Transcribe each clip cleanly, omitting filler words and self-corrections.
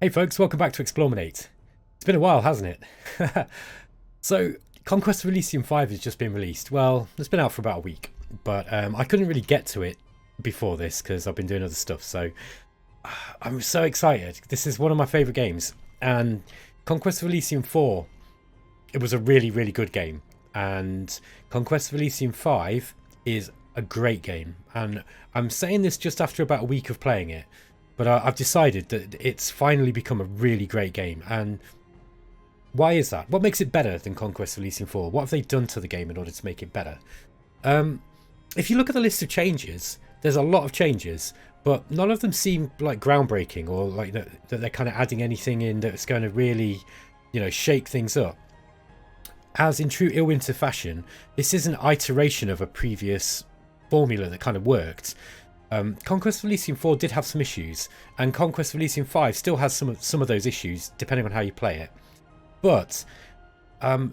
Hey folks, welcome back to BATTLEMODE. It's been a while, hasn't it? So, Conquest of Elysium 5 has just been released. Well, it's been out for about a week, but I couldn't really get to it before this because I've been doing other stuff. So, I'm so excited. This is one of my favourite games. And Conquest of Elysium 4, it was a really, really good game. And Conquest of Elysium 5 is a great game. And I'm saying this just after about a week of playing it. But I've decided that it's finally become a really great game. And why is that? What makes it better than Conquest of Elysium 4? What have they done to the game in order to make it better? If you look at the list of changes, there's a lot of changes, but none of them seem like groundbreaking or like that they're kind of adding anything in that's going to really, shake things up. As in true Illwinter fashion, this is an iteration of a previous formula that kind of worked. Conquest of Elysium 4 did have some issues, and Conquest of Elysium 5 still has some of those issues, depending on how you play it. But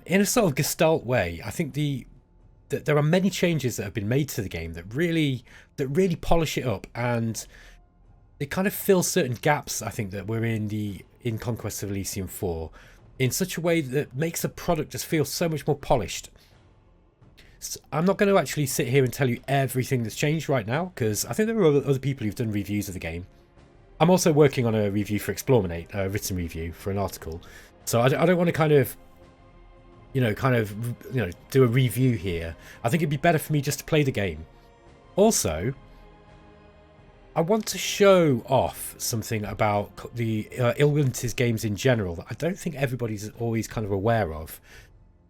in a sort of gestalt way, I think that there are many changes that have been made to the game that really polish it up, and they kind of fill certain gaps. I think that were in Conquest of Elysium 4 in such a way that makes the product just feel so much more polished. I'm not going to actually sit here and tell you everything that's changed right now, because I think there are other people who've done reviews of the game. I'm also working on a review for BATTLEMODE, a written review for an article. So I don't want to kind of do a review here. I think it'd be better for me just to play the game. Also, I want to show off something about the Illwinter's games in general that I don't think everybody's always kind of aware of.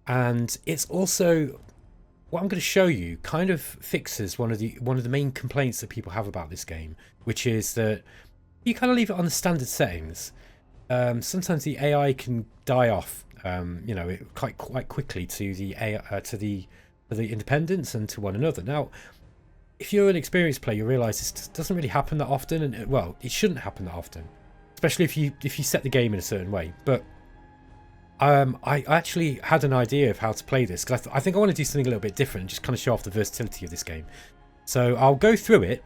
And it's also... what I'm going to show you kind of fixes one of the main complaints that people have about this game, which is that you kind of leave it on the standard settings. Sometimes the AI can die off, quite quickly to the independents and to one another. Now, if you're an experienced player, you realise this doesn't really happen that often, and well, it shouldn't happen that often, especially if you set the game in a certain way. But I actually had an idea of how to play this, because I think I want to do something a little bit different and just kind of show off the versatility of this game. So I'll go through it.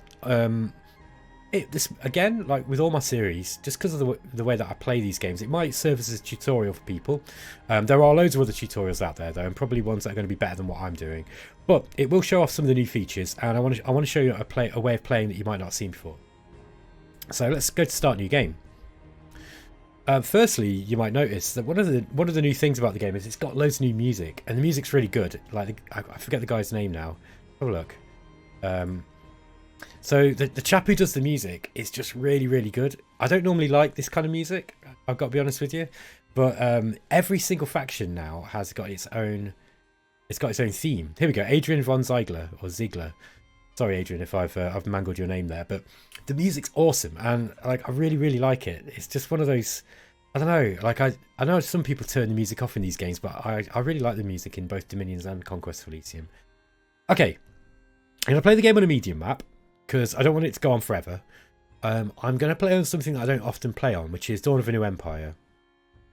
This again, like with all my series, just because of the way that I play these games, it might serve as a tutorial for people. There are loads of other tutorials out there though, and probably ones that are going to be better than what I'm doing. But it will show off some of the new features, and I want to show you a way of playing that you might not have seen before. So let's go to start new game. Firstly, you might notice that one of the new things about the game is it's got loads of new music, and the music's really good. Like I forget the guy's name now. Have a look. So the chap who does the music is just really, really good. I don't normally like this kind of music, I've got to be honest with you, but every single faction now has got its own. It's got its own theme. Here we go, Adrian von Ziegler or Ziegler. Sorry, Adrian, if I've mangled your name there, but the music's awesome, and like I really, really like it. It's just one of those. I don't know. Like I know some people turn the music off in these games, but I really like the music in both Dominions and Conquest of Elysium. Okay, I'm gonna play the game on a medium map because I don't want it to go on forever. I'm gonna play on something that I don't often play on, which is Dawn of a New Empire.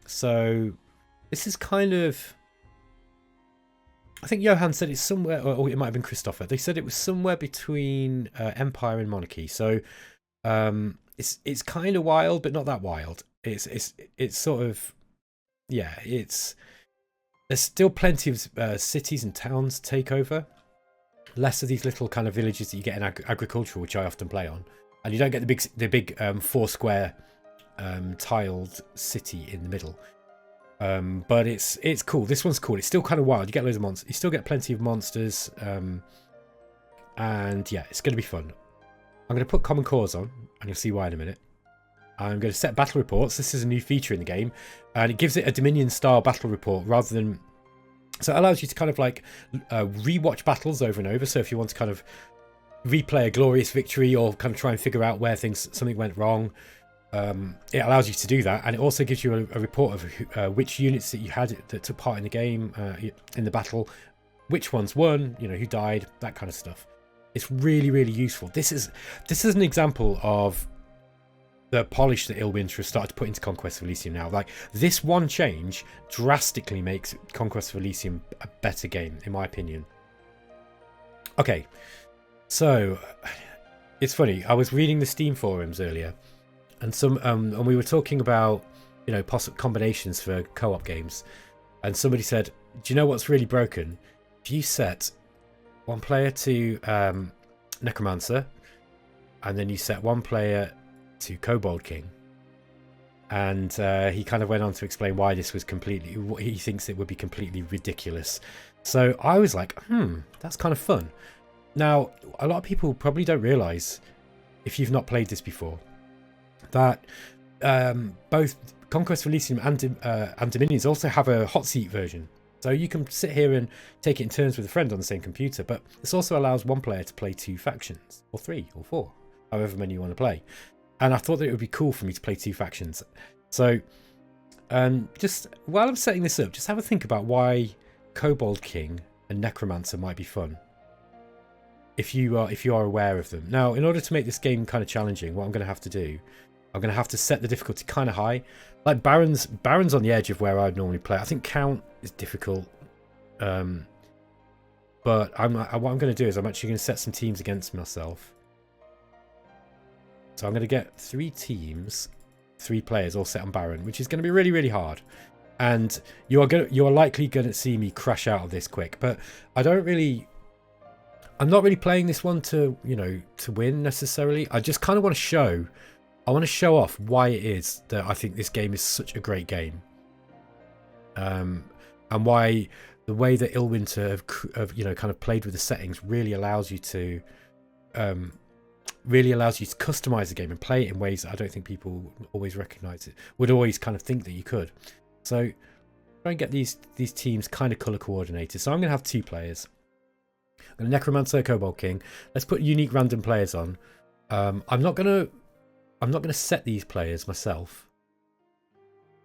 So this is kind of. I think Johan said it's somewhere, or it might have been Christopher. They said it was somewhere between Empire and Monarchy. So it's kind of wild, but not that wild. It's sort of, yeah. There's still plenty of cities and towns to take over. Less of these little kind of villages that you get in agricultural, which I often play on, and you don't get the big 4-square tiled city in the middle. But it's cool. This one's cool. It's still kind of wild. You get loads of monsters. You still get plenty of monsters. And yeah, it's going to be fun. I'm going to put common cores on, and you'll see why in a minute. I'm going to set battle reports. This is a new feature in the game, and it gives it a Dominion style battle report rather than. So it allows you to kind of like rewatch battles over and over. So if you want to kind of replay a glorious victory or kind of try and figure out where something went wrong. It allows you to do that, and it also gives you a report of which units that you had that took part in the game, in the battle, which ones won, who died, that kind of stuff. It's really, really useful. This is an example of the polish that Illwinter has started to put into Conquest of Elysium now. Like, this one change drastically makes Conquest of Elysium a better game, in my opinion. Okay, so it's funny. I was reading the Steam forums earlier, and we were talking about, you know, possible combinations for co-op games, and somebody said, do you know what's really broken? If you set one player to Necromancer, and then you set one player to Kobold King, and he kind of went on to explain why this was completely, he thinks it would be completely ridiculous. So I was like, that's kind of fun. Now, a lot of people probably don't realise, if you've not played this before, that both Conquest of Elysium and Dominions also have a hot seat version. So you can sit here and take it in turns with a friend on the same computer, but this also allows one player to play 2 factions, or 3, or 4, however many you want to play. And I thought that it would be cool for me to play 2 factions. So just while I'm setting this up, just have a think about why Kobold King and Necromancer might be fun, if you are aware of them. Now, in order to make this game kind of challenging, what I'm going to have to do, I'm going to have to set the difficulty kind of high. Like Baron's on the edge of where I'd normally play. I think Count is difficult, but what I'm going to do is I'm actually going to set some teams against myself. So I'm going to get 3 teams, 3 players all set on Baron, which is going to be really, really hard. And you are likely going to see me crash out of this quick. But I'm not really playing this one to, you know, to win necessarily. I just kind of want to show. I want to show off why it is that I think this game is such a great game, and why the way that Illwinter have you know, kind of played with the settings really allows you to customize the game and play it in ways that I don't think people always recognize it, would always kind of think that you could. So try and get these teams kind of color coordinated. So I'm going to have 2 players. I'm going to Necromancer, Kobold King. Let's put unique random players on. I'm not going to set these players myself.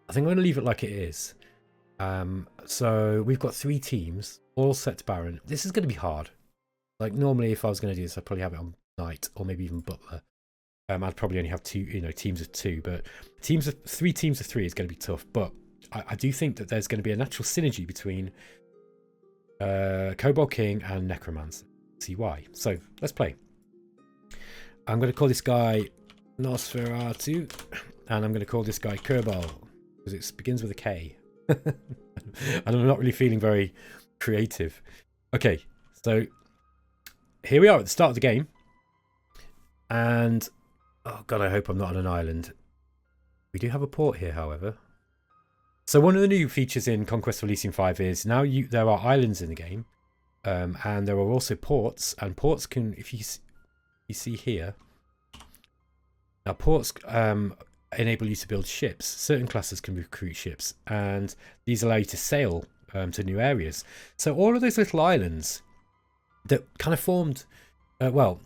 I think I'm going to leave it like it is. So we've got 3 teams, all set to Baron. This is going to be hard. Like, normally if I was going to do this, I'd probably have it on Knight or maybe even Butler. I'd probably only have 2, you know, teams of 2, but 3 teams of 3 is going to be tough. But I do think that there's going to be a natural synergy between Kobold King and Necromancer. See why? So let's play. I'm going to call this guy Nosferatu, and I'm going to call this guy Kobold because it begins with a K. And I'm not really feeling very creative. Okay, so here we are at the start of the game, and oh god, I hope I'm not on an island. We do have a port here, however. So one of the new features in Conquest of Elysium 5 is now there are islands in the game, and there are also ports, and ports can, if you see here. Now, ports enable you to build ships. Certain classes can recruit ships, and these allow you to sail to new areas. So all of those little islands that kind of formed, well,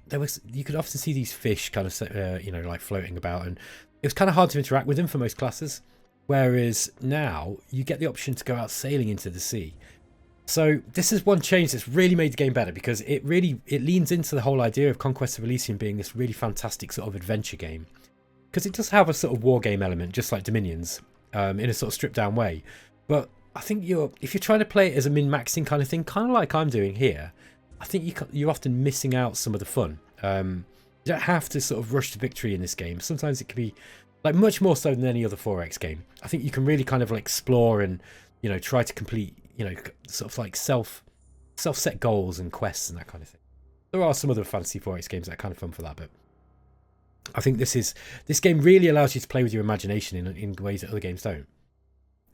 there was, you could often see these fish kind of, you know, like floating about, and it was kind of hard to interact with them for most classes. Whereas now you get the option to go out sailing into the sea. So this is one change that's really made the game better, because it leans into the whole idea of Conquest of Elysium being this really fantastic sort of adventure game, because it does have a sort of war game element, just like Dominions, in a sort of stripped down way. But I think if you're trying to play it as a min-maxing kind of thing, kind of like I'm doing here, I think you're often missing out some of the fun. You don't have to sort of rush to victory in this game. Sometimes it can be like much more so than any other 4X game. I think you can really kind of like explore and, you know, try to complete, you know, sort of like self-set goals and quests and that kind of thing. There are some other fantasy 4X games that are kind of fun for that, but I think this game really allows you to play with your imagination in ways that other games don't.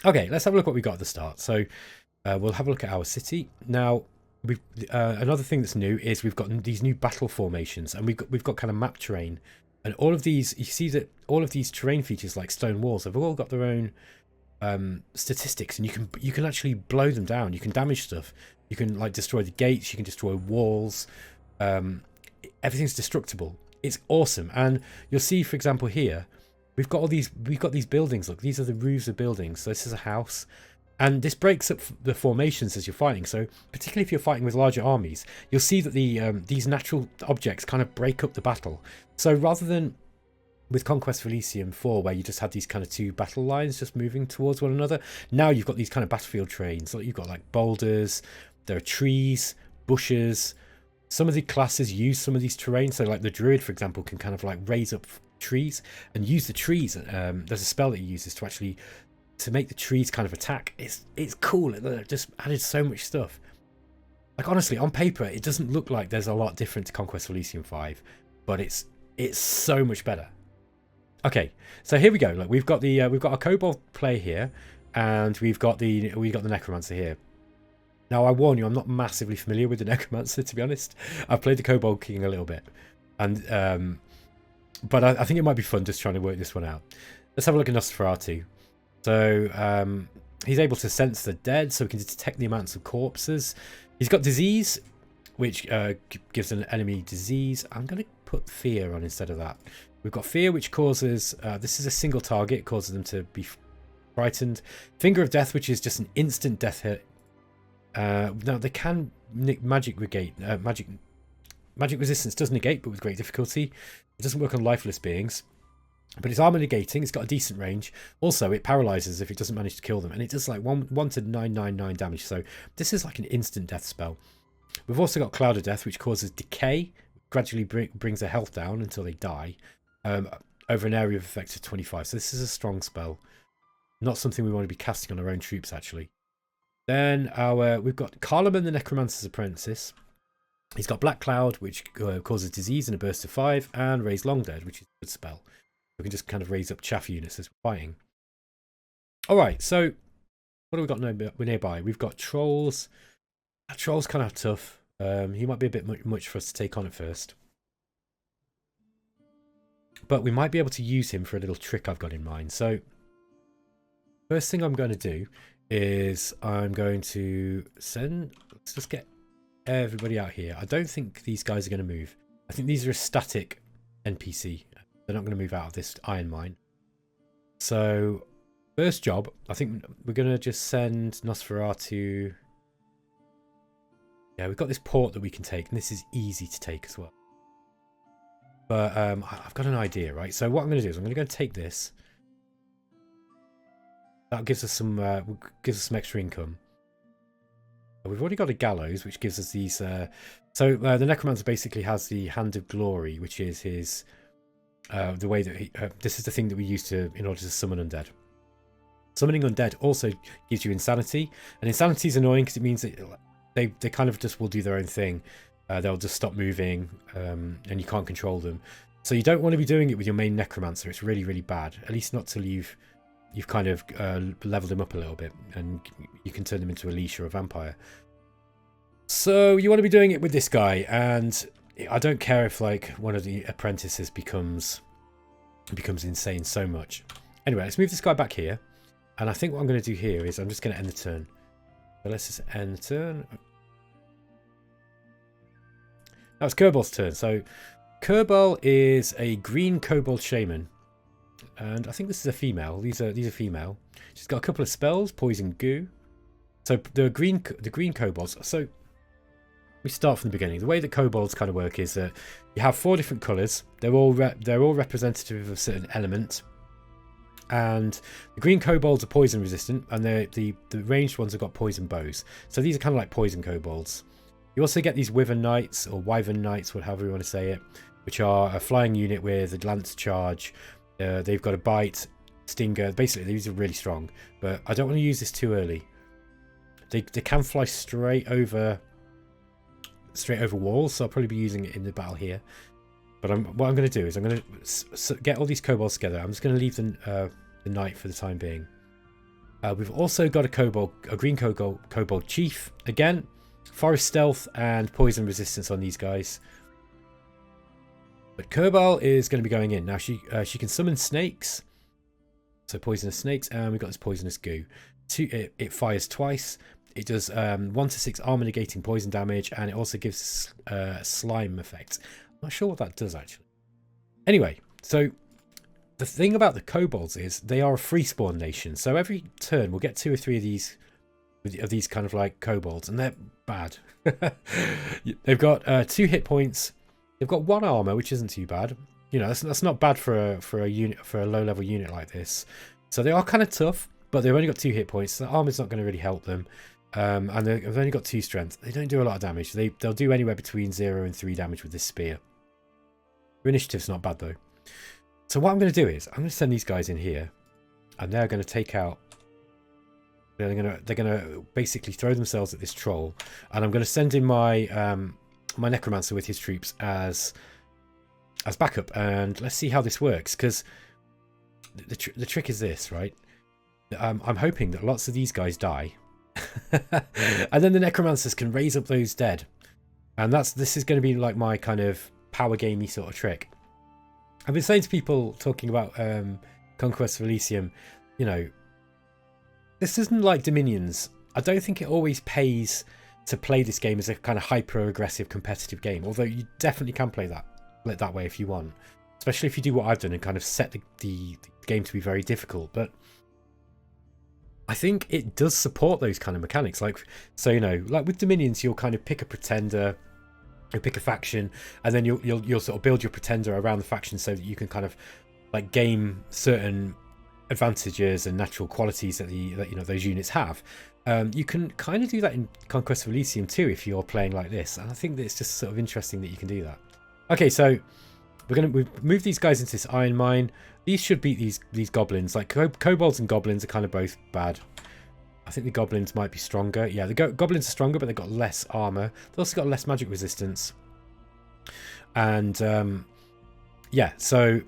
Okay, let's have a look at what we got at the start. So we'll have a look at our city. Now, another thing that's new is we've got these new battle formations, and we've got kind of map terrain. And all of these, you see that all of these terrain features like stone walls have all got their own statistics, and you can actually blow them down. You can damage stuff. You can like destroy the gates. You can destroy walls. Everything's destructible. It's awesome. And you'll see, for example, here we've got these buildings. Look, these are the roofs of buildings. So this is a house, and this breaks up the formations as you're fighting. So particularly if you're fighting with larger armies, you'll see that these natural objects kind of break up the battle. So rather than with Conquest of Elysium 4, where you just had these kind of 2 battle lines just moving towards one another, now you've got these kind of battlefield terrains. So you've got like boulders, there are trees, bushes. Some of the classes use some of these terrains. So like the druid, for example, can kind of like raise up trees and use the trees. There's a spell that he uses to actually to make the trees kind of attack. It's cool. It just added so much stuff. Like, honestly, on paper, it doesn't look like there's a lot different to Conquest of Elysium 5, but it's so much better. Okay, so here we go. Look, we've got a Kobold player here, and we've got the Necromancer here. Now, I warn you, I'm not massively familiar with the Necromancer, to be honest. I've played the Kobold King a little bit, and but I think it might be fun just trying to work this one out. Let's have a look at Nosferatu. So he's able to sense the dead, so he can detect the amounts of corpses. He's got disease, which gives an enemy disease. I'm going to put fear on instead of that. We've got fear, which causes, this is a single target, causes them to be frightened. Finger of death, which is just an instant death hit. Now, they can magic negate. Magic resistance does negate, but with great difficulty. It doesn't work on lifeless beings. But it's armor negating, it's got a decent range. Also, it paralyzes if it doesn't manage to kill them. And it does like 1 to 999 damage. So this is like an instant death spell. We've also got Cloud of Death, which causes decay. Gradually brings their health down until they die. Over an area of effect of 25. So this is a strong spell. Not something we want to be casting on our own troops, actually. Then we've got Carloman the Necromancer's Apprentice. He's got Black Cloud, which causes disease in a burst of 5. And Raise Long Dead, which is a good spell. We can just kind of raise up chaff units as we're fighting. Alright, so what do we got nearby? We've got Trolls. That Troll's kind of tough. He might be a bit much for us to take on at first. But we might be able to use him for a little trick I've got in mind. So, first thing I'm going to do is I'm going to let's just get everybody out here. I don't think these guys are going to move. I think these are a static NPC. They're not going to move out of this iron mine. So, first job, I think we're going to just send Nosferatu. Yeah, we've got this port that we can take, and this is easy to take as well. But I've got an idea, right? So what I'm going to do is I'm going to go take this. That gives us some extra income. We've already got a gallows, which gives us these. The Necromancer basically has the Hand of Glory, which is his. The way that this is the thing that we use in order to summon undead. Summoning undead also gives you insanity, and insanity is annoying because it means that they kind of just will do their own thing. They'll just stop moving, and you can't control them. So you don't want to be doing it with your main Necromancer. It's really, really bad. At least not till you've kind of leveled him up a little bit, and you can turn them into a leash or a vampire. So you want to be doing it with this guy, and I don't care if like one of the apprentices becomes insane so much. Anyway, let's move this guy back here. And I think what I'm going to do here is I'm just going to end the turn. So let's just end the turn. Now it's Kobold's turn. So Kobold is a green Kobold shaman. And I think this is a female. These are female. She's got a couple of spells, poison goo. So the green kobolds. So we start from the beginning. The way that kobolds kind of work is that you have 4 different colours. They're all representative of a certain element. And the green kobolds are poison resistant, and the ranged ones have got poison bows. So these are kind of like poison kobolds. You also get these wyvern knights, or wyvern knights, whatever you want to say it, which are a flying unit with a lance charge. They've got a bite, stinger. Basically, these are really strong. But I don't want to use this too early. They can fly straight over walls, so I'll probably be using it in the battle here. But what I'm going to do is I'm going to get all these kobolds together. I'm just going to leave the knight for the time being. We've also got a green kobold chief. Again, forest stealth and poison resistance on these guys. But Kobold is going to be going in. Now she can summon snakes. So poisonous snakes, and we've got this poisonous goo. It fires twice. It does 1 to 6 armor negating poison damage, and it also gives a slime effect. I'm not sure what that does actually. Anyway, so the thing about the kobolds is they are a free spawn nation. So every turn we'll get 2 or 3 of these kind of like kobolds, and they're bad. They've got 2 hit points. They've got 1 armor, which isn't too bad. You know, that's not bad for a low level unit like this. So they are kind of tough, but they've only got 2 hit points. So the armor's not going to really help them. And they've only got 2 strength. They don't do a lot of damage. They'll do anywhere between 0 and 3 damage with this spear. Their initiative's not bad though. So what I'm going to do is I'm going to send these guys in here, and they're going to take out. They're gonna basically throw themselves at this troll, and I'm going to send in my my Necromancer with his troops as backup, and let's see how this works. Because the trick is this, right? I'm hoping that lots of these guys die, and then the Necromancers can raise up those dead, and this is going to be like my kind of power gamey sort of trick. I've been saying to people talking about Conquest of Elysium, you know, this isn't like Dominions. I don't think it always pays to play this game as a kind of hyper-aggressive competitive game, although you definitely can play that way if you want, especially if you do what I've done and kind of set the game to be very difficult. But I think it does support those kind of mechanics. Like, so, you know, like with Dominions, you'll kind of pick a pretender, you'll pick a faction, and then you'll sort of build your pretender around the faction so that you can kind of like game certain advantages and natural qualities that you know those units have. You can kind of do that in Conquest of Elysium too if you're playing like this, and I think that it's just sort of interesting that you can do that. Okay, so we've moved these guys into this iron mine. These should beat these goblins. Like kobolds and goblins are kind of both bad. I think the goblins might be stronger. Yeah, the goblins are stronger, but they've got less armor. They've also got less magic resistance. And yeah, so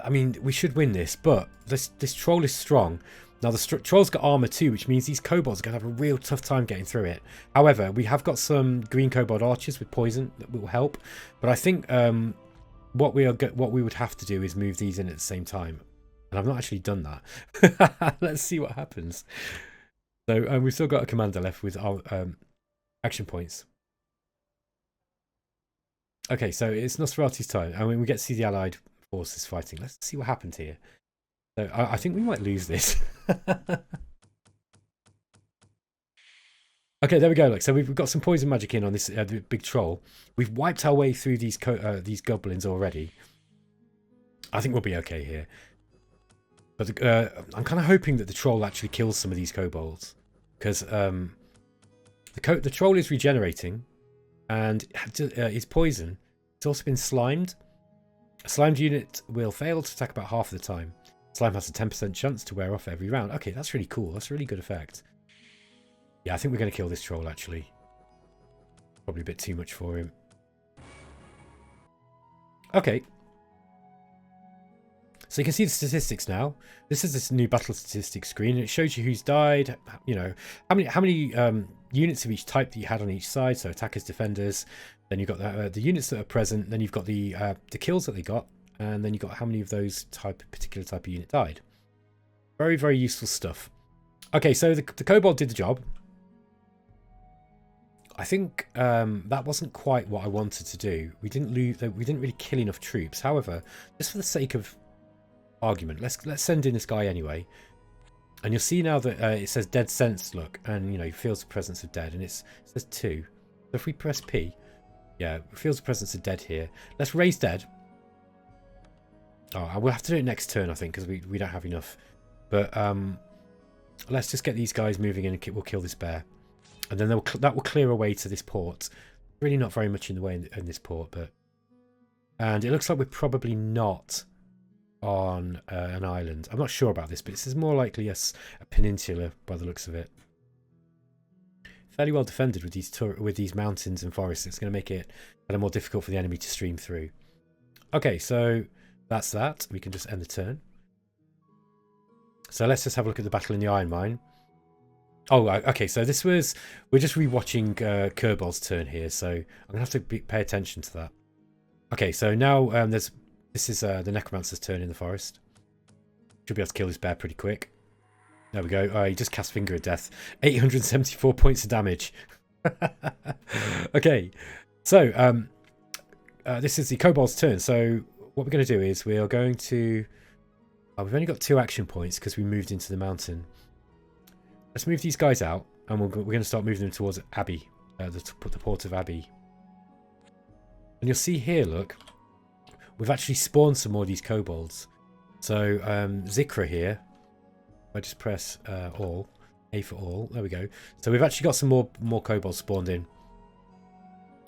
I mean, we should win this, but this troll is strong. Now, the troll's got armor too, which means these kobolds are going to have a real tough time getting through it. However, we have got some green kobold archers with poison that will help. But I think what we would have to do is move these in at the same time. And I've not actually done that. Let's see what happens. So we've still got a commander left with our action points. Okay, so it's Nosferatu's time. I mean, we get to see the allied forces fighting. Let's see what happened here. So I think we might lose this. Okay, there we go. Look, so we've got some poison magic in on this big troll. We've wiped our way through these goblins already. I think we'll be okay here. But I'm kind of hoping that the troll actually kills some of these kobolds, because the troll is regenerating, and his poison. It's also been slimed. A slimed unit will fail to attack about half of the time. Slime has a 10% chance to wear off every round. Okay, that's really cool. That's a really good effect. Yeah, I think we're going to kill this troll, actually. Probably a bit too much for him. Okay. So you can see the statistics now. This is this new battle statistics screen. And it shows you who's died, you know, how many units of each type that you had on each side. So attackers, defenders. Then you've got the units that are present. Then you've got the kills that they got. And then you've got how many of those particular type of unit died. Very, very useful stuff. Okay, so the Kobold did the job. I think that wasn't quite what I wanted to do. We didn't really kill enough troops. However, just for the sake of argument, let's send in this guy anyway. And you'll see now that it says dead sense, look, and you know, feels the presence of dead, and it says 2. So if we press P, yeah, it feels the presence of dead here. Let's raise dead. Oh, we'll have to do it next turn, I think, because we don't have enough. But let's just get these guys moving in, and we'll kill this bear, and then that will clear away to this port. Really not very much in the way in this port, and it looks like we're probably not on an island. I'm not sure about this, but this is more likely a peninsula by the looks of it. Fairly well defended with these mountains and forests. It's going to make it kind of more difficult for the enemy to stream through. Okay, so that's that. We can just end the turn. So let's just have a look at the battle in the iron mine. Oh, okay. So we're just rewatching Kobold's turn here. So I'm gonna have to pay attention to that. Okay, so now this is the Necromancer's turn in the forest. Should be able to kill this bear pretty quick. There we go. He just cast Finger of Death. 874 points of damage. Okay, so this is the Kobold's turn. So what we're going to do is we are going to... we've only got 2 action points because we moved into the mountain. Let's move these guys out, and we're going to start moving them towards Abbey, the port of Abbey. And you'll see here, look, we've actually spawned some more of these kobolds. So Zikra here, I just press all, A for all, there we go. So we've actually got some more kobolds spawned in.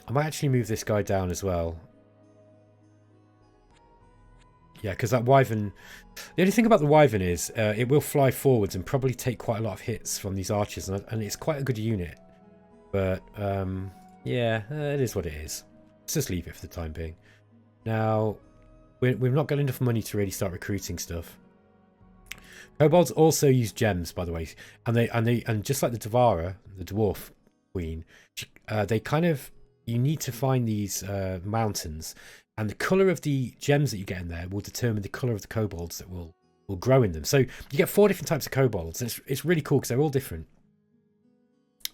I might actually move this guy down as well. Yeah, because that wyvern... The only thing about the wyvern is it will fly forwards and probably take quite a lot of hits from these archers, and it's quite a good unit. But, yeah, it is what it is. Let's just leave it for the time being. Now, we've not got enough money to really start recruiting stuff. Kobolds also use gems, by the way, and just like the Devara, the dwarf queen, they kind of... You need to find these mountains, and the colour of the gems that you get in there will determine the colour of the kobolds that will grow in them. So you get 4 different types of kobolds, and it's really cool because they're all different.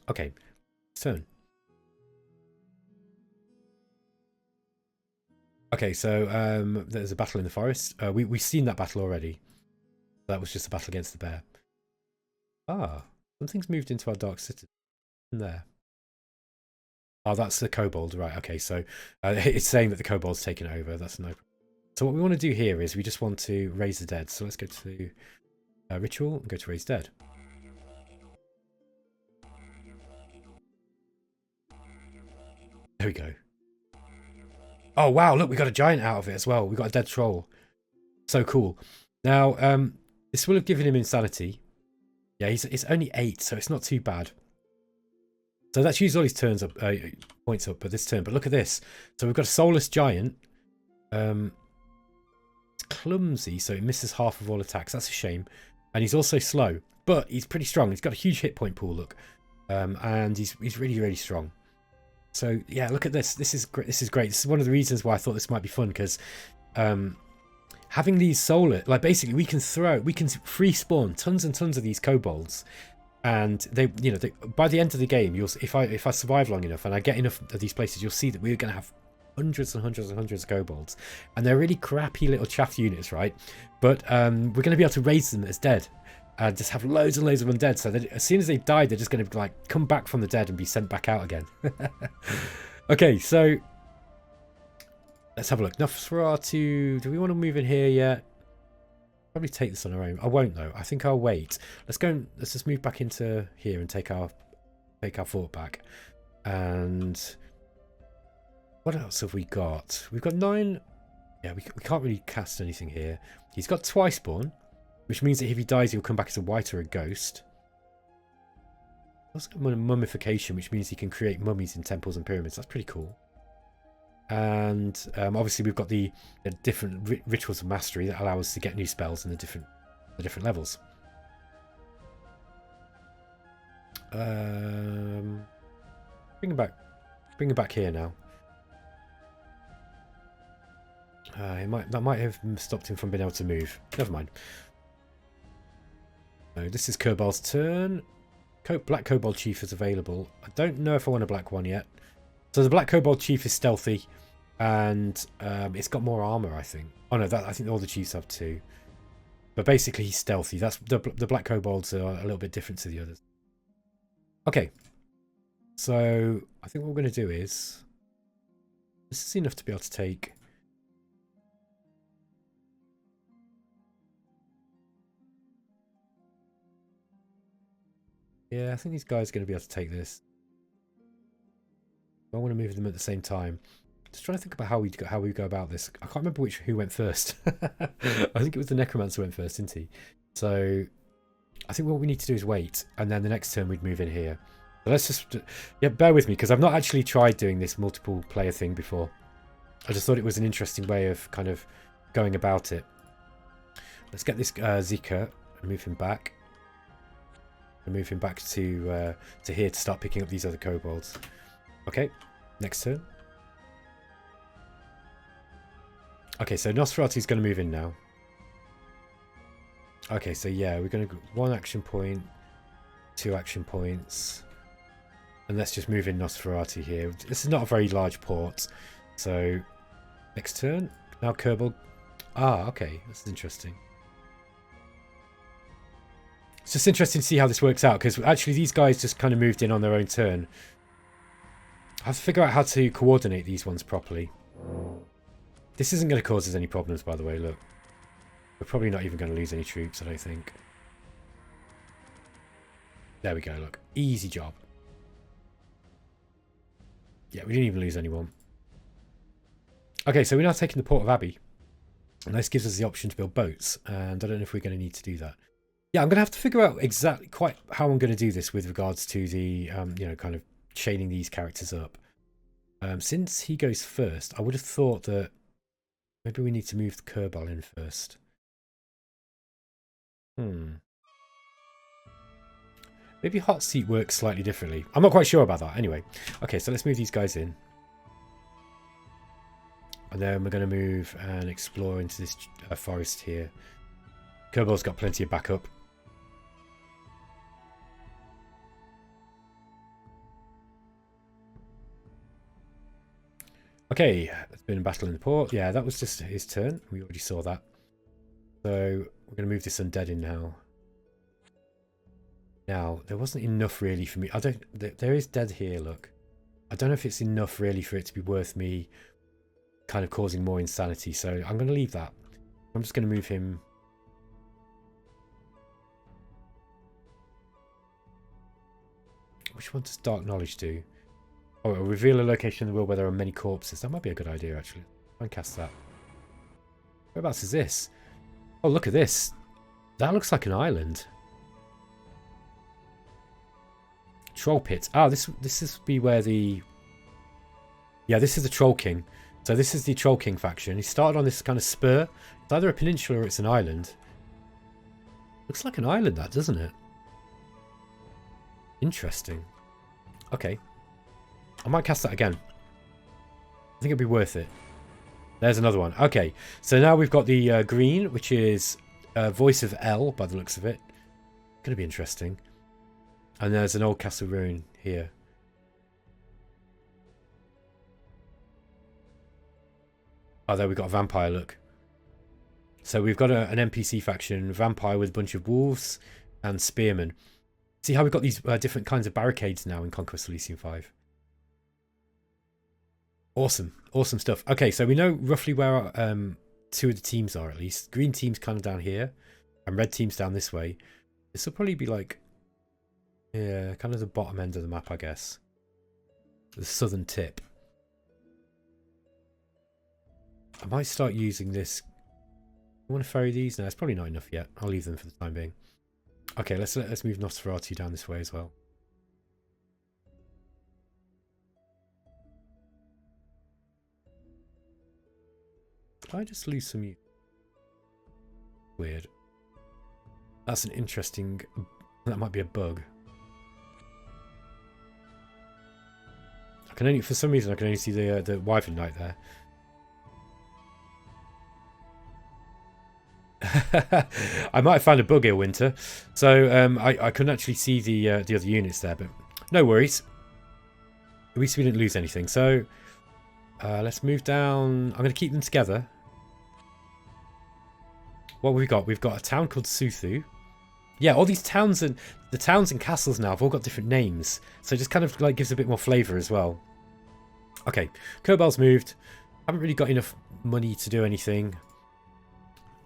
Okay, turn. Okay, so there's a battle in the forest. We've seen that battle already. That was just a battle against the bear. Ah, something's moved into our dark city. In there. Oh, that's the kobold, right? Okay, so it's saying that the kobold's taken over. That's no. So what we want to do here is we just want to raise the dead. So let's go to ritual and go to raise dead. There we go. Oh wow! Look, we got a giant out of it as well. We got a dead troll. So cool. Now, this will have given him insanity. Yeah, it's only 8, so it's not too bad. So that's used all his turns up, points up, but this turn. But look at this. So we've got a soulless giant. It's clumsy, so it misses half of all attacks. That's a shame. And he's also slow, but he's pretty strong. He's got a huge hit point pool. Look, and he's really, really strong. So yeah, look at this. This is great. This is great. This is one of the reasons why I thought this might be fun, because having these soulless, like basically we can free spawn tons and tons of these kobolds. And they, by the end of the game, if I survive long enough and I get enough of these places, you'll see that we're going to have hundreds and hundreds and hundreds of kobolds, and they're really crappy little chaff units, right? But we're going to be able to raise them as dead, and just have loads and loads of undead. So that as soon as they've died, they're just going to like come back from the dead and be sent back out again. Okay, so let's have a look. Nosferatu, do we want to move in here yet? Probably take this on our own. I won't though. I think I'll wait. Let's just move back into here and take our fort back. And what else have we got? We've got 9. Yeah, we can't really cast anything here. He's got twice born, which means that if he dies, he'll come back as a wight or a ghost. Also got mummification, which means he can create mummies in temples and pyramids. That's pretty cool. And obviously we've got the different rituals of mastery that allow us to get new spells in the different levels. Bring him back here now. That might have stopped him from being able to move. Never mind. So this is Kobold's turn. Black Kobold Chief is available. I don't know if I want a black one yet. So the Black Kobold Chief is stealthy, and it's got more armor, I think. Oh no, I think all the chiefs have 2. But basically he's stealthy. That's the Black Kobolds are a little bit different to the others. Okay. So I think what we're going to do is... This is enough to be able to take... Yeah, I think these guys are going to be able to take this. I want to move them at the same time. Just trying to think about how we go about this. I can't remember who went first. I think it was the Necromancer went first, didn't he? So I think what we need to do is wait, and then the next turn we'd move in here. So let's just bear with me, because I've not actually tried doing this multiple player thing before. I just thought it was an interesting way of kind of going about it. Let's get this Zika and move him back. And move him back to here to start picking up these other kobolds. Okay, next turn. Okay, so Nosferatu's going to move in now. Okay, so yeah, we're going to 1 action point, 2 action points. And let's just move in Nosferatu here. This is not a very large port. So, next turn. Now Kobold. Ah, okay, this is interesting. It's just interesting to see how this works out, because actually these guys just kind of moved in on their own turn. I have to figure out how to coordinate these ones properly. This isn't going to cause us any problems, by the way, look. We're probably not even going to lose any troops, I don't think. There we go, look. Easy job. Yeah, we didn't even lose anyone. Okay, so we're now taking the Port of Abbey. And this gives us the option to build boats, and I don't know if we're going to need to do that. Yeah, I'm going to have to figure out exactly quite how I'm going to do this with regards to the, you know, kind of chaining these characters up. Since he goes first, I would have thought that maybe we need to move the Kobold in first. Maybe hot seat works slightly differently. I'm not quite sure about that. Anyway, okay, so let's move these guys in. And then we're going to move and explore into this forest here. Kobold's got plenty of backup. Okay, there's been a battle in the port. Yeah, that was just his turn. We already saw that. So we're going to move this undead in now. Now, there wasn't enough really for me. I don't... There is dead here, look. I don't know if it's enough really for it to be worth me kind of causing more insanity. So I'm going to leave that. I'm just going to move him... Which one does Dark Knowledge do? Oh, it'll reveal a location in the world where there are many corpses. That might be a good idea, actually. Try and cast that. Whereabouts is this? Oh, look at this. That looks like an island. Troll pit. Ah, this is be where the... Yeah, this is the Troll King. So this is the Troll King faction. He started on this kind of spur. It's either a peninsula or it's an island. Looks like an island, that, doesn't it? Interesting. Okay. I might cast that again. I think it'd be worth it. There's another one. Okay, so now we've got the green, which is Voice of El, by the looks of it. Going to be interesting. And there's an old castle ruin here. Oh, there we've got a vampire look. So we've got an NPC faction, vampire with a bunch of wolves and spearmen. See how we've got these different kinds of barricades now in Conquest of Elysium 5. Awesome. Awesome stuff. Okay, so we know roughly where two of the teams are, at least. Green team's kind of down here, and red team's down this way. This will probably be like, yeah, kind of the bottom end of the map, I guess. The southern tip. I might start using this. I want to ferry these? No, it's probably not enough yet. I'll leave them for the time being. Okay, let's move Nosferatu down this way as well. Did I just lose some... Weird. That's an interesting... That might be a bug. I can only... For some reason, I can only see the Wyvern Knight there. I might have found a bug here, Winter. So I couldn't actually see the other units there, but no worries. At least we didn't lose anything. So let's move down. I'm going to keep them together. What have we got? We've got a town called Suthu. Yeah, all these towns and the towns and castles now have all got different names, so it just kind of like gives a bit more flavour as well. Okay, Kobold's moved. Haven't really got enough money to do anything.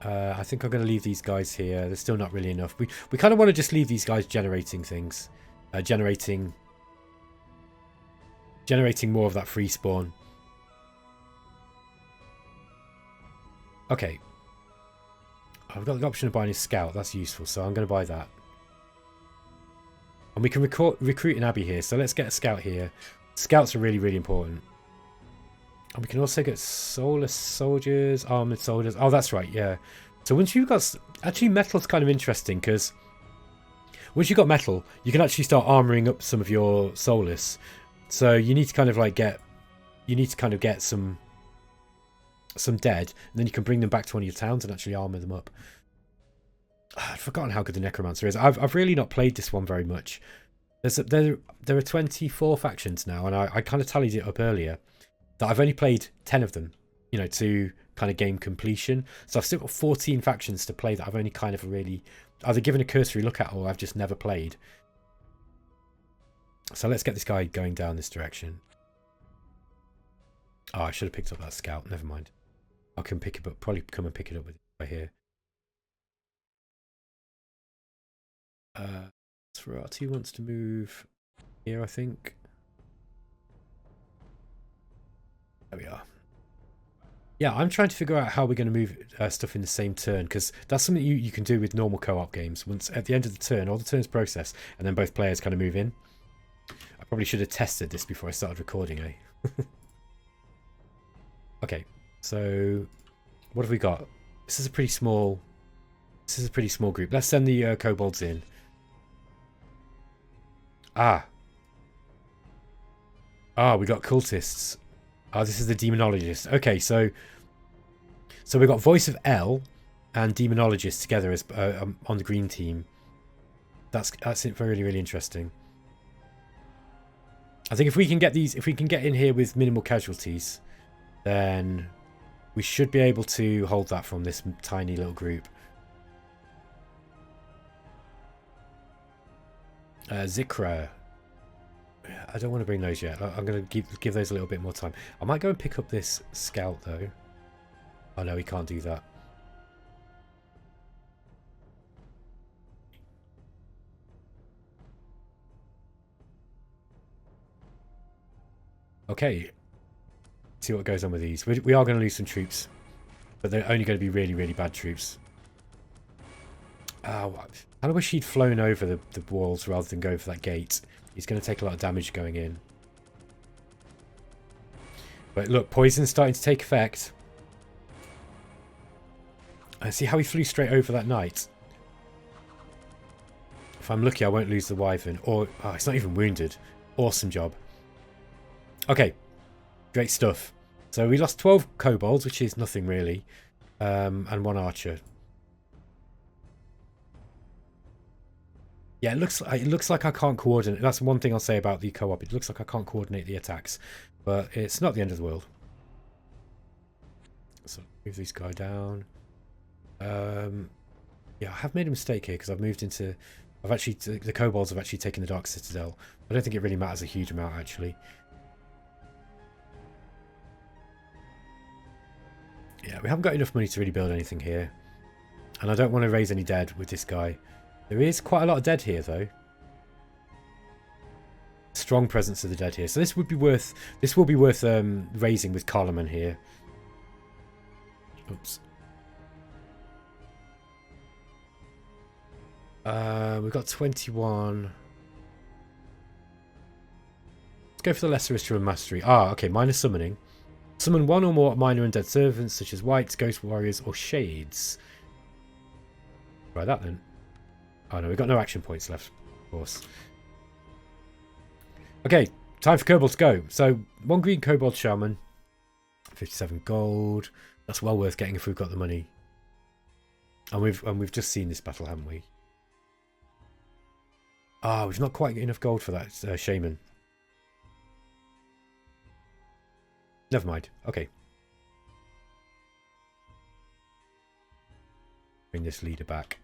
I think I'm going to leave these guys here. There's still not really enough. We kind of want to just leave these guys generating things. Generating more of that free spawn. Okay. I've got the option of buying a scout. That's useful, so I'm going to buy that. And we can recruit an abbey here, so let's get a scout here. Scouts are really, really important. And we can also get soulless soldiers, armored soldiers. Oh, that's right, yeah. So once you've got... Actually, metal's kind of interesting, because once you've got metal, you can actually start armouring up some of your soulless. So you need to kind of like get... You need to kind of get some dead, and then you can bring them back to one of your towns and actually armour them up. I've forgotten how good the Necromancer is. I've really not played this one very much. There are 24 factions now, and I kind of tallied it up earlier. That I've only played 10 of them, you know, to kind of game completion. So I've still got 14 factions to play that I've only kind of really either given a cursory look at or I've just never played. So let's get this guy going down this direction. Oh, I should have picked up that scout. Never mind. I can pick it up, probably come and pick it up with right here. Nosferatu wants to move here, I think. There we are. Yeah, I'm trying to figure out how we're going to move stuff in the same turn, because that's something you can do with normal co-op games. Once at the end of the turn, all the turns process, and then both players kind of move in. I probably should have tested this before I started recording, eh? Okay, so what have we got? This is a pretty small. This is a pretty small group. Let's send the kobolds in. Ah, we got cultists. Oh, this is the demonologist. Okay, so we've got Voice of L and demonologist together as on the green team. That's really, really interesting. I think if we can get in here with minimal casualties, then we should be able to hold that from this tiny little group. Zikra. I don't want to bring those yet. I'm going to give those a little bit more time. I might go and pick up this scout though. Oh no, we can't do that. Okay. See what goes on with these. We are going to lose some troops, but they're only going to be really, really bad troops. I wish he'd flown over the walls rather than go for that gate. He's going to take a lot of damage going in. But look, poison's starting to take effect. I see how he flew straight over that knight. If I'm lucky, I won't lose the wyvern. Or, oh, it's not even wounded. Awesome job. Okay. Great stuff. So we lost 12 kobolds, which is nothing really. And 1 archer. Yeah, it looks like I can't coordinate. That's one thing I'll say about the co-op. It looks like I can't coordinate the attacks. But it's not the end of the world. So move this guy down. Yeah, I have made a mistake here because I've moved into... the kobolds have actually taken the Dark Citadel. I don't think it really matters a huge amount, actually. Yeah, we haven't got enough money to really build anything here. And I don't want to raise any dead with this guy. There is quite a lot of dead here, though. Strong presence of the dead here. So this will be worth raising with Carloman here. Oops. We've got 21. Let's go for the Lesser Ritual Mastery. Ah, okay, minor summoning. Summon 1 or more minor undead servants, such as wights, ghost warriors, or shades. Try that then. Oh no, we've got no action points left, of course. Okay, time for kobold to go. So, 1 green kobold shaman, 57 gold. That's well worth getting if we've got the money. And we've just seen this battle, haven't we? Ah, we've not quite got enough gold for that shaman. Never mind. Okay. Bring this leader back.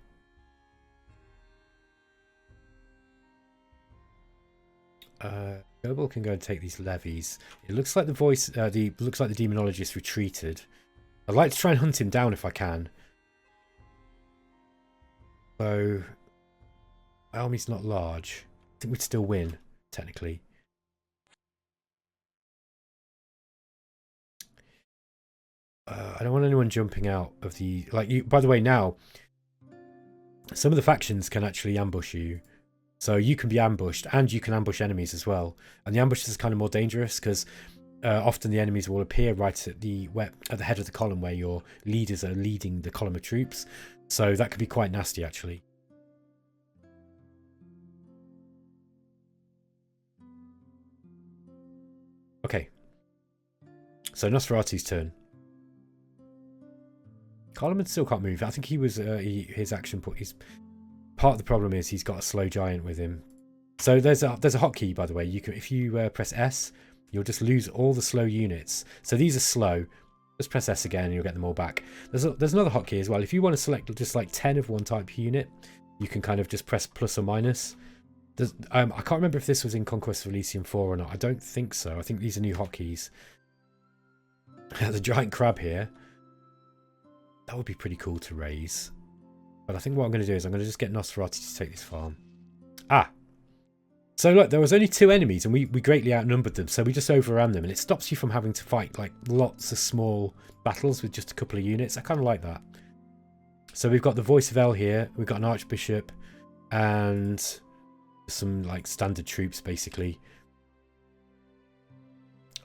Kobold can go and take these levies. It looks like the demonologist retreated. I'd like to try and hunt him down if I can. So, my army's not large. I think we'd still win, technically. I don't want anyone jumping out of the... by the way, now, some of the factions can actually ambush you. So you can be ambushed, and you can ambush enemies as well. And the ambush is kind of more dangerous, because often the enemies will appear right at the head of the column where your leaders are leading the column of troops. So that could be quite nasty, actually. Okay. So Nosferatu's turn. Carloman still can't move. I think he was his action put. Part of the problem is he's got a slow giant with him. So there's a hotkey, by the way. You can, if you press S, you'll just lose all the slow units. So these are slow. Just press S again and you'll get them all back. There's another hotkey as well. If you want to select just like 10 of one type unit, you can kind of just press plus or minus. I can't remember if this was in Conquest of Elysium 4 or not. I don't think so. I think these are new hotkeys. There's a giant crab here. That would be pretty cool to raise. But I think what I'm going to do is I'm going to just get Nosferatu to take this farm. Ah! So look, there was only 2 enemies and we greatly outnumbered them, so we just overran them, and it stops you from having to fight like lots of small battles with just a couple of units. I kind of like that. So we've got the Voice of El here, we've got an Archbishop, and some like standard troops basically.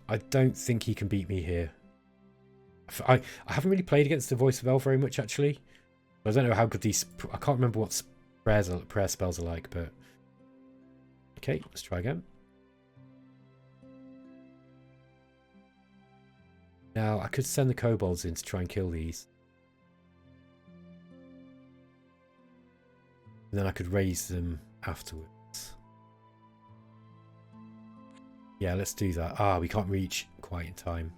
I don't think he can beat me here. I haven't really played against the Voice of El very much actually. I don't know how good these... I can't remember what prayer spells are like, but... Okay, let's try again. Now, I could send the kobolds in to try and kill these. And then I could raise them afterwards. Yeah, let's do that. Ah, we can't reach quite in time.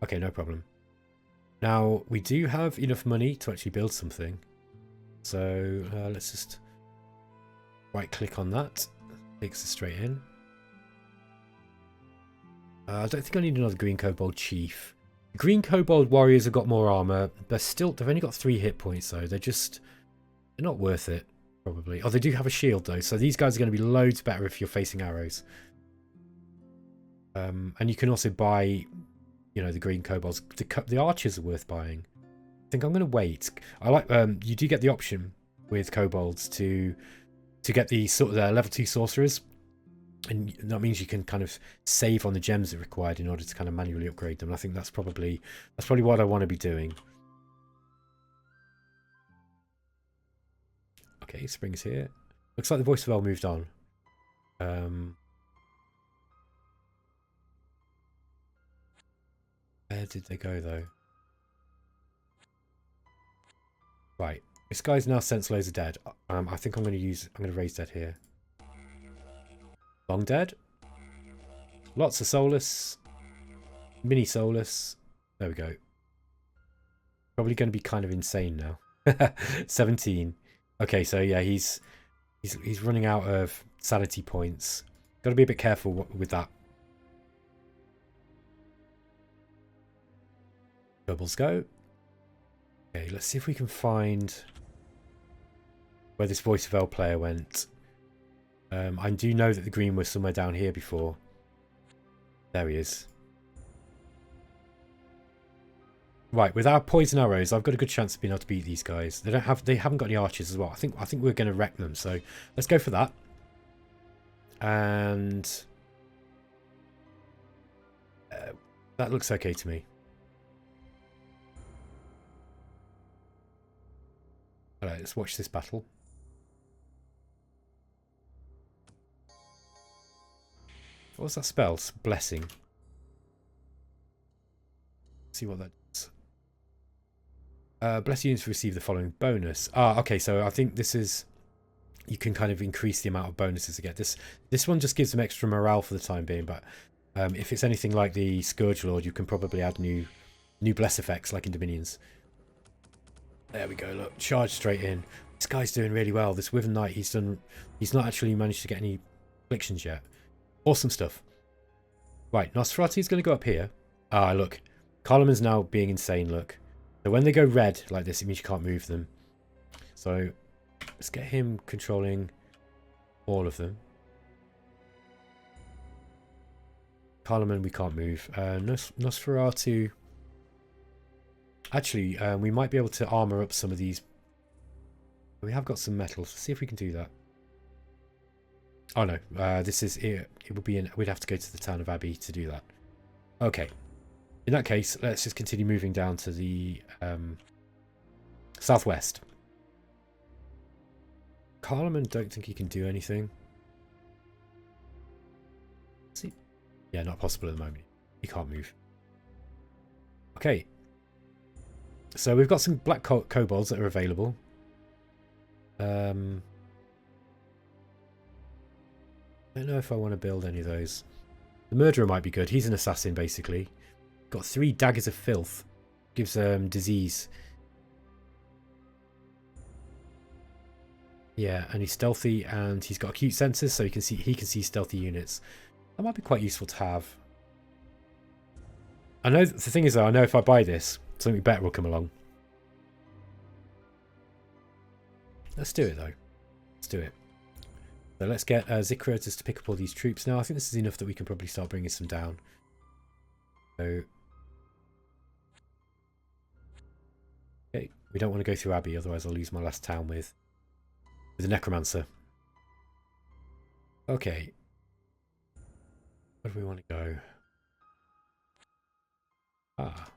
Okay, no problem. Now, we do have enough money to actually build something. So, let's just right-click on that. Takes us straight in. I don't think I need another green kobold chief. The green kobold warriors have got more armor. They've only got 3 hit points though. They're not worth it, probably. Oh, they do have a shield though, so these guys are going to be loads better if you're facing arrows. And you can also buy, you know, the green kobolds. The archers are worth buying. I think I'm going to wait. I like you do get the option with kobolds to get the sort of level 2 sorcerers, and that means you can kind of save on the gems that are required in order to kind of manually upgrade them. And I think that's probably what I want to be doing. Okay, spring's here. Looks like the Voice of El moved on. Where did they go though? Right. This guy's now sensed loads of dead. I think I'm going to raise dead here. Long dead. Lots of soulless. Mini soulless. There we go. Probably going to be kind of insane now. 17. Okay, so yeah, he's running out of sanity points. Got to be a bit careful with that. Doubles go. Okay, let's see if we can find where this Voice of El player went. I do know that the green was somewhere down here before. There he is. Right, with our poison arrows, I've got a good chance of being able to beat these guys. They haven't got any archers as well. I think we're going to wreck them. So let's go for that. And that looks okay to me. Alright, let's watch this battle. What was that spell? Blessing. Let's see what that does. Bless units receive the following bonus. Ah, okay, so I think this is... You can kind of increase the amount of bonuses to get. This one just gives them extra morale for the time being, but if it's anything like the Scourge Lord, you can probably add new bless effects like in Dominions. There we go, look, charge straight in. This guy's doing really well. This Wyvern Knight, he's not actually managed to get any afflictions yet. Awesome stuff. Right, Nosferatu's going to go up here. Ah, look. Carloman's now being insane, look. So when they go red like this, it means you can't move them. So let's get him controlling all of them. Carloman, we can't move. Nosferatu... Actually, we might be able to armor up some of these. We have got some metals. Let's see if we can do that. Oh no, this is it. It would be we'd have to go to the town of Abbey to do that. Okay. In that case, let's just continue moving down to the southwest. Carloman, don't think he can do anything. Let's see. Yeah, not possible at the moment. He can't move. Okay. So we've got some black kobolds that are available. I don't know if I want to build any of those. The murderer might be good. He's an assassin basically. Got 3 daggers of filth. Gives disease. Yeah, and he's stealthy and he's got acute senses, so he can see stealthy units. That might be quite useful to have. I know the thing is though, I know if I buy this, something better will come along. Let's do it though. Let's do it. So let's get Zikra just to pick up all these troops now. I think this is enough that we can probably start bringing some down. So, okay, we don't want to go through Abbey, otherwise I'll lose my last town with the Necromancer. Okay. Where do we want to go? Ah.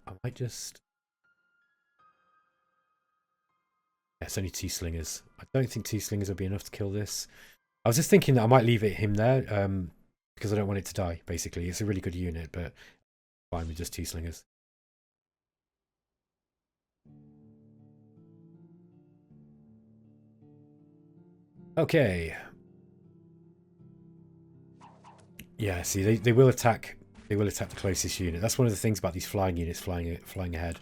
I might just... Yeah, it's only 2 slingers. I don't think 2 slingers will be enough to kill this. I was just thinking that I might leave him there, because I don't want it to die, basically. It's a really good unit, but fine with just 2 slingers. Okay. Yeah, see, they will attack. They will attack the closest unit. That's one of the things about these flying units flying ahead.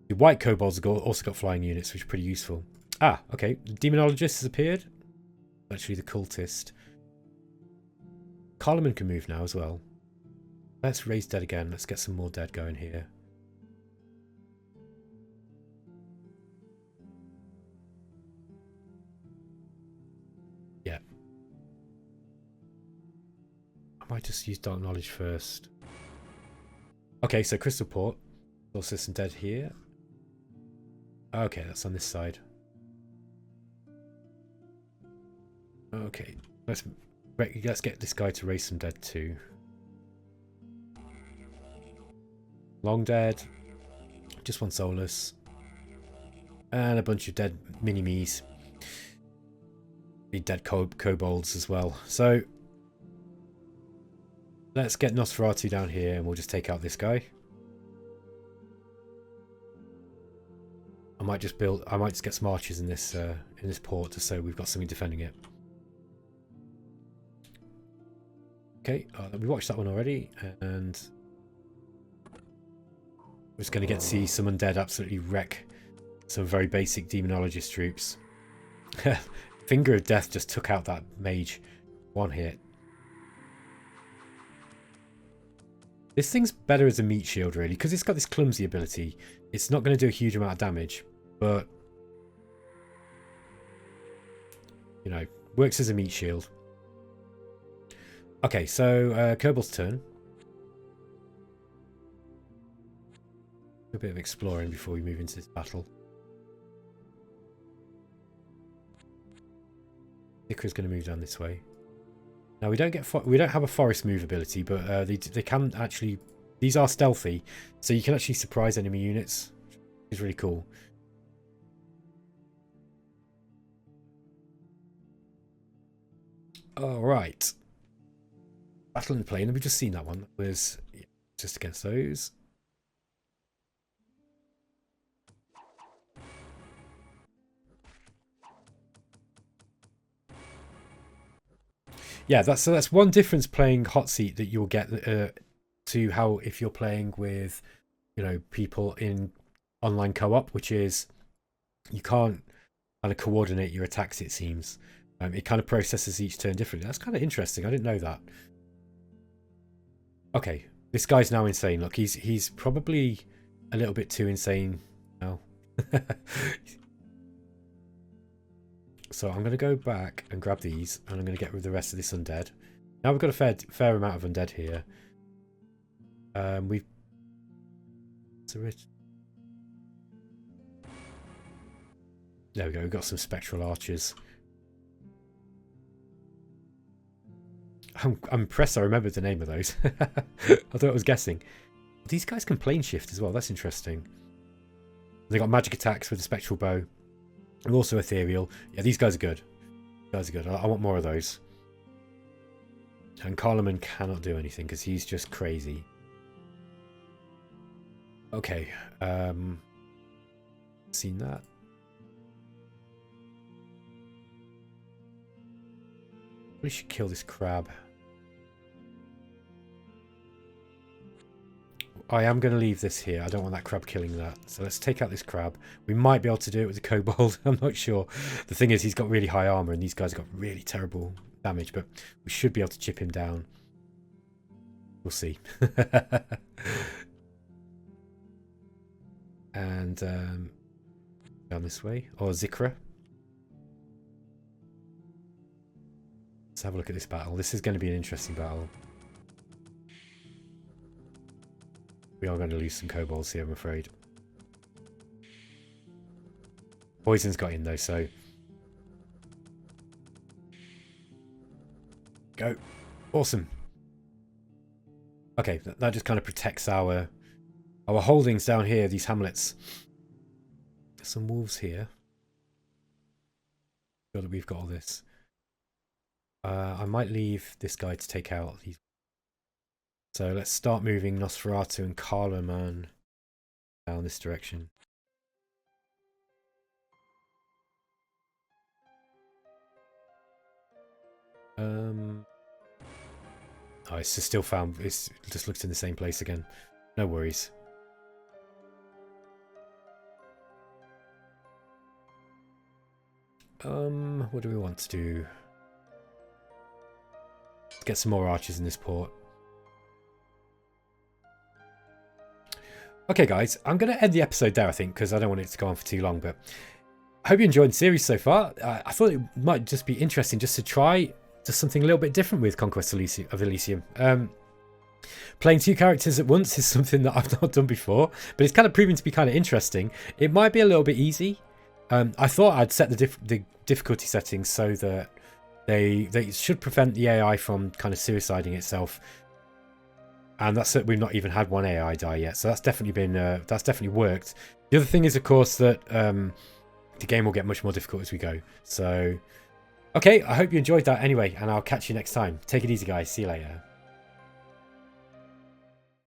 The white kobolds have also got flying units, which is pretty useful. Ah, okay. The demonologist has appeared. Actually, the cultist. Carloman can move now as well. Let's raise dead again. Let's get some more dead going here. Yeah. I might just use Dark Knowledge first. Okay, so Crystal Port. Also some dead here. Okay, that's on this side. Okay, let's get this guy to raise some dead too. Long dead. Just one soulless. And a bunch of dead mini-me's. Be dead kobolds as well. So let's get Nosferatu down here and we'll just take out this guy. I might just get some archers in this port just so we've got something defending it. Okay, we watched that one already, and we're just going to get to see some undead absolutely wreck some very basic demonologist troops. Finger of Death just took out that mage. One hit. This thing's better as a meat shield, really, because it's got this clumsy ability. It's not going to do a huge amount of damage, but, you know, works as a meat shield. Okay, so Kobold's turn. A bit of exploring before we move into this battle. Ikra's going to move down this way. Now we don't have a forest move ability, but they can actually. These are stealthy, so you can actually surprise enemy units, which is really cool. All right. Battle in the Plain. We've just seen that one. That was just against those. Yeah, that's one difference playing Hot Seat that you'll get to how if you're playing with, you know, people in online co-op, which is you can't kind of coordinate your attacks. It seems it kind of processes each turn differently. That's kind of interesting. I didn't know that. Okay, this guy's now insane. Look, he's probably a little bit too insane now. So I'm going to go back and grab these, and I'm going to get rid of the rest of this undead. Now we've got a fair amount of undead here. We've... There we go, we've got some spectral archers. I'm impressed I remembered the name of those. I thought I was guessing. These guys can plane shift as well, that's interesting. They got magic attacks with the spectral bow. And also ethereal. Yeah, these guys are good. These guys are good. I want more of those. And Carloman cannot do anything because he's just crazy. Okay. Seen that. We should kill this crab. I am going to leave this here. I don't want that crab killing that. So let's take out this crab. We might be able to do it with the kobold. I'm not sure. The thing is, he's got really high armor and these guys have got really terrible damage. But we should be able to chip him down. We'll see. And Down this way. Or Zikra. Let's have a look at this battle. This is going to be an interesting battle. We are going to lose some kobolds here, I'm afraid. Poison's got in though, so... Go. Awesome. Okay, that just kind of protects our holdings down here, these hamlets. There's some wolves here. Sure that we've got all this. I might leave this guy to take out these. So let's start moving Nosferatu and Carloman down this direction. Oh, it's just still found. It's just looked in the same place again. No worries. What do we want to do? Let's get some more archers in this port. Okay, guys, I'm going to end the episode there, I think, because I don't want it to go on for too long. But I hope you enjoyed the series so far. I thought it might just be interesting just to try just something a little bit different with Conquest of Elysium. Playing two characters at once is something that I've not done before, but it's kind of proving to be kind of interesting. It might be a little bit easy. I thought I'd set the difficulty settings so that they should prevent the AI from kind of suiciding itself. And that's it. We've not even had one AI die yet, so that's definitely been that's definitely worked. The other thing is, of course, that the game will get much more difficult as we go. So, okay, I hope you enjoyed that anyway, and I'll catch you next time. Take it easy, guys. See you later.